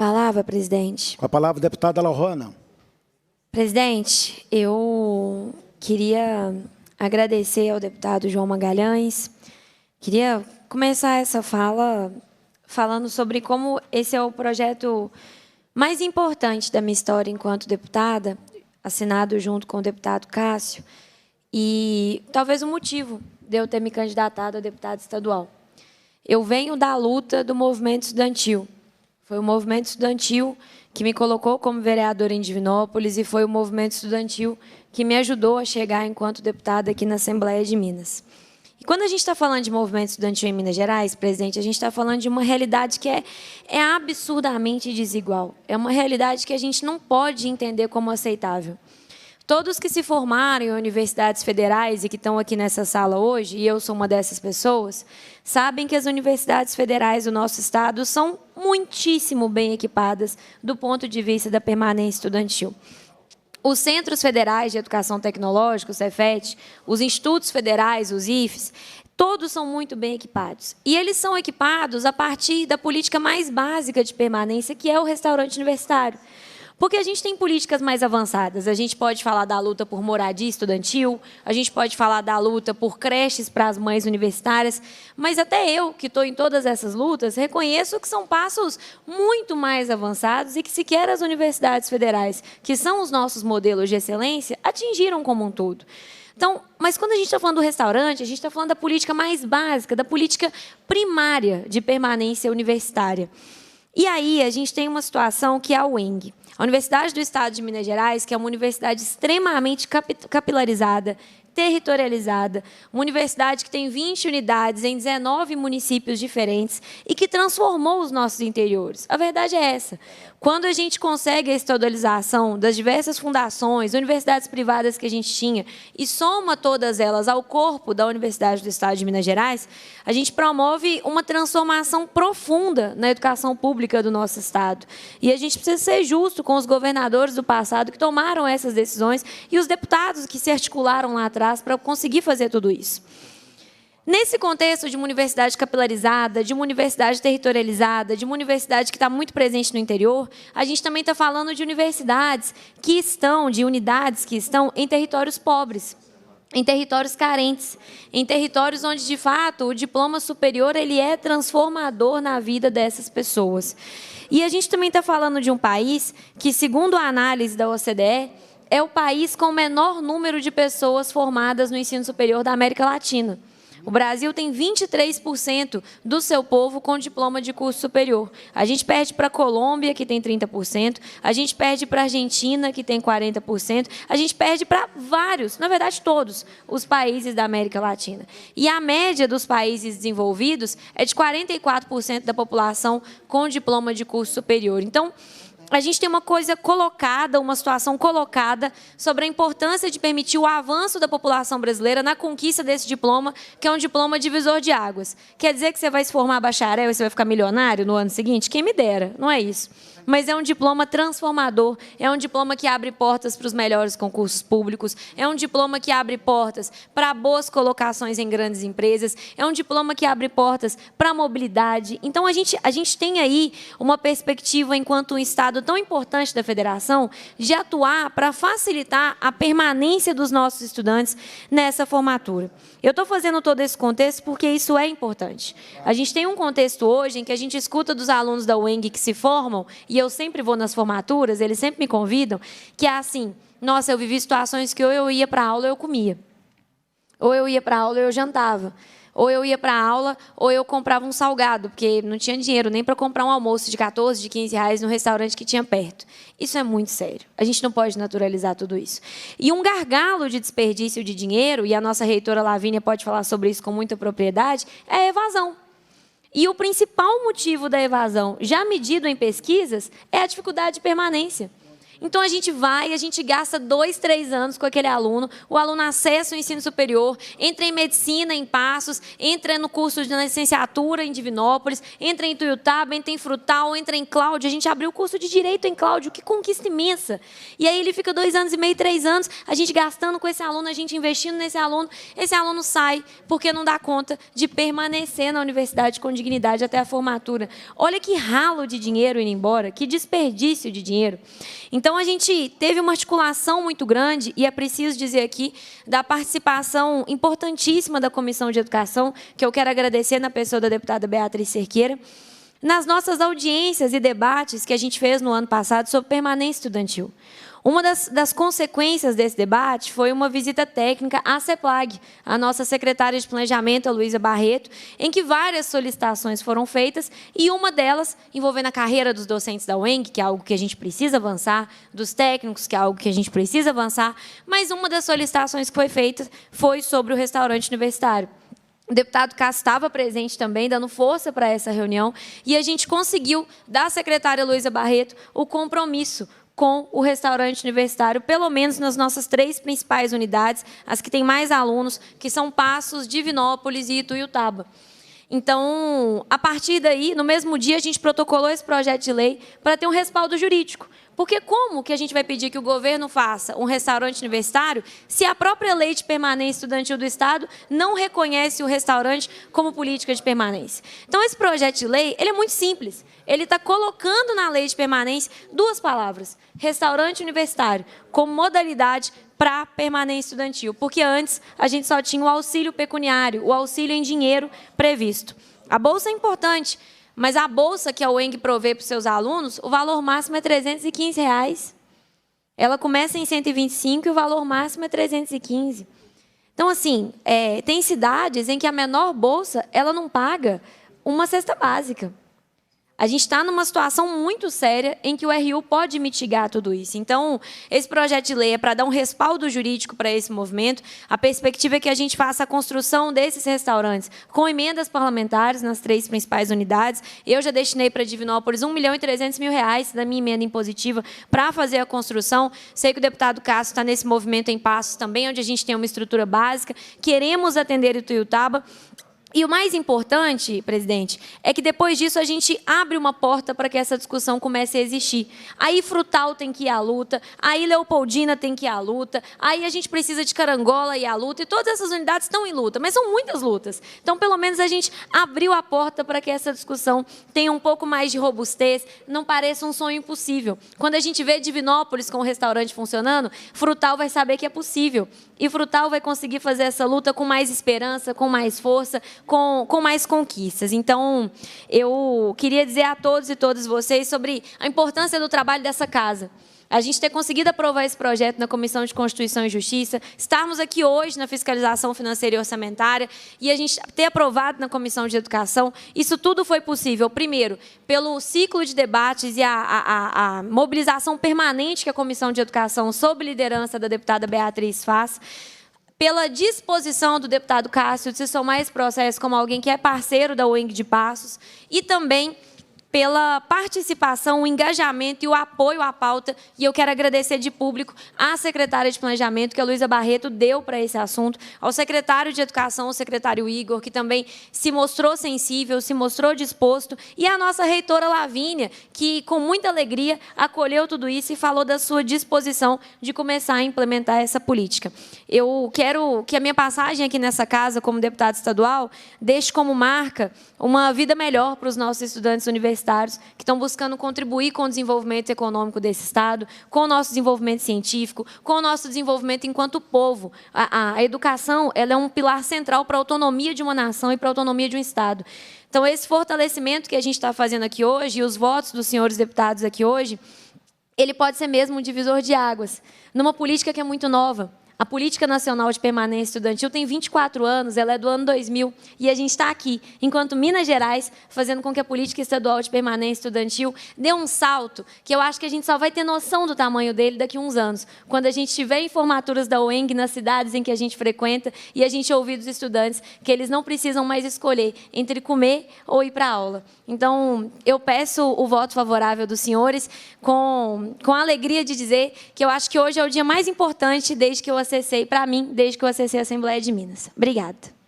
palavra, presidente. Com a palavra, a deputada Lohana. Presidente, eu queria agradecer ao deputado João Magalhães. Queria começar essa fala falando sobre como esse é o projeto mais importante da minha história enquanto deputada, assinado junto com o deputado Cássio, e talvez o motivo de eu ter me candidatado a deputada estadual. Eu venho da luta do movimento estudantil. Foi o movimento estudantil que me colocou como vereadora em Divinópolis e foi o movimento estudantil que me ajudou a chegar enquanto deputada aqui na Assembleia de Minas. E quando a gente está falando de movimento estudantil em Minas Gerais, presidente, a gente está falando de uma realidade que é absurdamente desigual. É uma realidade que a gente não pode entender como aceitável. Todos que se formaram em universidades federais e que estão aqui nessa sala hoje, e eu sou uma dessas pessoas, sabem que as universidades federais do nosso estado são muitíssimo bem equipadas do ponto de vista da permanência estudantil. Os Centros Federais de Educação Tecnológica, o Cefet, os Institutos Federais, os IFES, todos são muito bem equipados. E eles são equipados a partir da política mais básica de permanência, que é o restaurante universitário. Porque a gente tem políticas mais avançadas. A gente pode falar da luta por moradia estudantil, a gente pode falar da luta por creches para as mães universitárias, mas até eu, que estou em todas essas lutas, reconheço que são passos muito mais avançados e que sequer as universidades federais, que são os nossos modelos de excelência, atingiram como um todo. Então, mas quando a gente está falando do restaurante, a gente está falando da política mais básica, da política primária de permanência universitária. E aí a gente tem uma situação que é a UENG. A Universidade do Estado de Minas Gerais, que é uma universidade extremamente capilarizada, territorializada, uma universidade que tem 20 unidades em 19 municípios diferentes e que transformou os nossos interiores. A verdade é essa. Quando a gente consegue a estadualização das diversas fundações, universidades privadas que a gente tinha e soma todas elas ao corpo da Universidade do Estado de Minas Gerais, a gente promove uma transformação profunda na educação pública do nosso estado. E a gente precisa ser justo com os governadores do passado que tomaram essas decisões e os deputados que se articularam lá atrás para conseguir fazer tudo isso. Nesse contexto de uma universidade capilarizada, de uma universidade territorializada, de uma universidade que está muito presente no interior, a gente também está falando de universidades que estão, de unidades que estão em territórios pobres, em territórios carentes, em territórios onde, de fato, o diploma superior ele é transformador na vida dessas pessoas. E a gente também está falando de um país que, segundo a análise da OCDE, é o país com o menor número de pessoas formadas no ensino superior da América Latina. O Brasil tem 23% do seu povo com diploma de curso superior. A gente perde para a Colômbia, que tem 30%, a gente perde para a Argentina, que tem 40%, a gente perde para vários, na verdade todos, os países da América Latina. E a média dos países desenvolvidos é de 44% da população com diploma de curso superior. Então, a gente tem uma coisa colocada, uma situação colocada sobre a importância de permitir o avanço da população brasileira na conquista desse diploma, que é um diploma divisor de águas. Quer dizer que você vai se formar bacharel e você vai ficar milionário no ano seguinte? Quem me dera, não é isso. Mas é um diploma transformador, é um diploma que abre portas para os melhores concursos públicos, é um diploma que abre portas para boas colocações em grandes empresas, é um diploma que abre portas para a mobilidade. Então, a gente tem aí uma perspectiva, enquanto um Estado tão importante da federação, de atuar para facilitar a permanência dos nossos estudantes nessa formatura. Eu estou fazendo todo esse contexto porque isso é importante. A gente tem um contexto hoje em que a gente escuta dos alunos da UENG que se formam, e eu sempre vou nas formaturas, eles sempre me convidam, que é assim, nossa, eu vivi situações que ou eu ia para a aula ou eu comia. Ou eu ia para a aula ou eu jantava. Ou eu ia para a aula, ou eu comprava um salgado, porque não tinha dinheiro nem para comprar um almoço de 14, de 15 reais no restaurante que tinha perto. Isso é muito sério. A gente não pode naturalizar tudo isso. E um gargalo de desperdício de dinheiro, e a nossa reitora Lavínia pode falar sobre isso com muita propriedade, é a evasão. E o principal motivo da evasão, já medido em pesquisas, é a dificuldade de permanência. Então, a gente gasta 2, 3 anos com aquele aluno, o aluno acessa o ensino superior, entra em medicina em Passos, entra no curso de licenciatura em Divinópolis, entra em Tuiutaba, entra em Frutal, entra em Cláudio. A gente abriu o curso de Direito em Cláudio, que conquista imensa. E aí ele fica 2 anos e meio, 3 anos, a gente gastando com esse aluno, a gente investindo nesse aluno. Esse aluno sai porque não dá conta de permanecer na universidade com dignidade até a formatura. Olha que ralo de dinheiro indo embora, que desperdício de dinheiro. Então, a gente teve uma articulação muito grande, e é preciso dizer aqui, da participação importantíssima da Comissão de Educação, que eu quero agradecer na pessoa da deputada Beatriz Cerqueira, nas nossas audiências e debates que a gente fez no ano passado sobre permanência estudantil. Uma das consequências desse debate foi uma visita técnica à CEPLAG, a nossa secretária de Planejamento, a Luísa Barreto, em que várias solicitações foram feitas, e uma delas envolvendo a carreira dos docentes da UENG, que é algo que a gente precisa avançar, dos técnicos, que é algo que a gente precisa avançar, mas uma das solicitações que foi feita foi sobre o restaurante universitário. O deputado Cássio estava presente também, dando força para essa reunião, e a gente conseguiu, da secretária Luísa Barreto, o compromisso com o restaurante universitário, pelo menos nas nossas 3 principais unidades, as que têm mais alunos, que são Passos, Divinópolis e Ituiutaba. Então, a partir daí, no mesmo dia, a gente protocolou esse projeto de lei para ter um respaldo jurídico. Porque como que a gente vai pedir que o governo faça um restaurante universitário se a própria lei de permanência estudantil do Estado não reconhece o restaurante como política de permanência? Então, esse projeto de lei, ele é muito simples. Ele está colocando na lei de permanência 2 palavras: restaurante universitário, como modalidade para permanência estudantil, porque antes a gente só tinha o auxílio pecuniário, o auxílio em dinheiro previsto. A bolsa é importante, mas a bolsa que a UENG provê para os seus alunos, o valor máximo é R$ 315. Ela começa em 125 e o valor máximo é 315. Então, assim, tem cidades em que a menor bolsa ela não paga uma cesta básica. A gente está numa situação muito séria em que o RU pode mitigar tudo isso. Então, esse projeto de lei é para dar um respaldo jurídico para esse movimento. A perspectiva é que a gente faça a construção desses restaurantes com emendas parlamentares nas 3 principais unidades. Eu já destinei para Divinópolis R$1.300.000 da minha emenda impositiva para fazer a construção. Sei que o deputado Cássio está nesse movimento em Passos também, onde a gente tem uma estrutura básica. Queremos atender Ituiutaba. E o mais importante, presidente, é que depois disso a gente abre uma porta para que essa discussão comece a existir. Aí Frutal tem que ir à luta, aí Leopoldina tem que ir à luta, aí a gente precisa de Carangola ir à luta, e todas essas unidades estão em luta, mas são muitas lutas. Então, pelo menos a gente abriu a porta para que essa discussão tenha um pouco mais de robustez, não pareça um sonho impossível. Quando a gente vê Divinópolis com o restaurante funcionando, Frutal vai saber que é possível. E Frutal vai conseguir fazer essa luta com mais esperança, com mais força, com mais conquistas. Então, eu queria dizer a todos e todas vocês sobre a importância do trabalho dessa casa. A gente ter conseguido aprovar esse projeto na Comissão de Constituição e Justiça, estarmos aqui hoje na fiscalização financeira e orçamentária e a gente ter aprovado na Comissão de Educação, isso tudo foi possível, primeiro, pelo ciclo de debates e a mobilização permanente que a Comissão de Educação, sob liderança da deputada Beatriz, faz, pela disposição do deputado Cássio de se somar a esse processo como alguém que é parceiro da UENG de Passos e também pela participação, o engajamento e o apoio à pauta, e eu quero agradecer de público à secretária de Planejamento, que a Luísa Barreto deu para esse assunto, ao secretário de Educação, o secretário Igor, que também se mostrou sensível, se mostrou disposto, e à nossa reitora Lavínia, que com muita alegria acolheu tudo isso e falou da sua disposição de começar a implementar essa política. Eu quero que a minha passagem aqui nessa casa, como deputada estadual, deixe como marca uma vida melhor para os nossos estudantes universitários, que estão buscando contribuir com o desenvolvimento econômico desse Estado, com o nosso desenvolvimento científico, com o nosso desenvolvimento enquanto povo. A educação ela é um pilar central para a autonomia de uma nação e para a autonomia de um Estado. Então, esse fortalecimento que a gente está fazendo aqui hoje, e os votos dos senhores deputados aqui hoje, ele pode ser mesmo um divisor de águas, numa política que é muito nova. A Política Nacional de Permanência Estudantil tem 24 anos, ela é do ano 2000, e a gente está aqui, enquanto Minas Gerais, fazendo com que a Política Estadual de Permanência Estudantil dê um salto, que eu acho que a gente só vai ter noção do tamanho dele daqui a uns anos, quando a gente tiver em formaturas da UENG nas cidades em que a gente frequenta e a gente ouvir dos estudantes que eles não precisam mais escolher entre comer ou ir para a aula. Então, eu peço o voto favorável dos senhores com a alegria de dizer que eu acho que hoje é o dia mais importante desde que eu acessei, para mim, desde que eu acessei a Assembleia de Minas. Obrigada.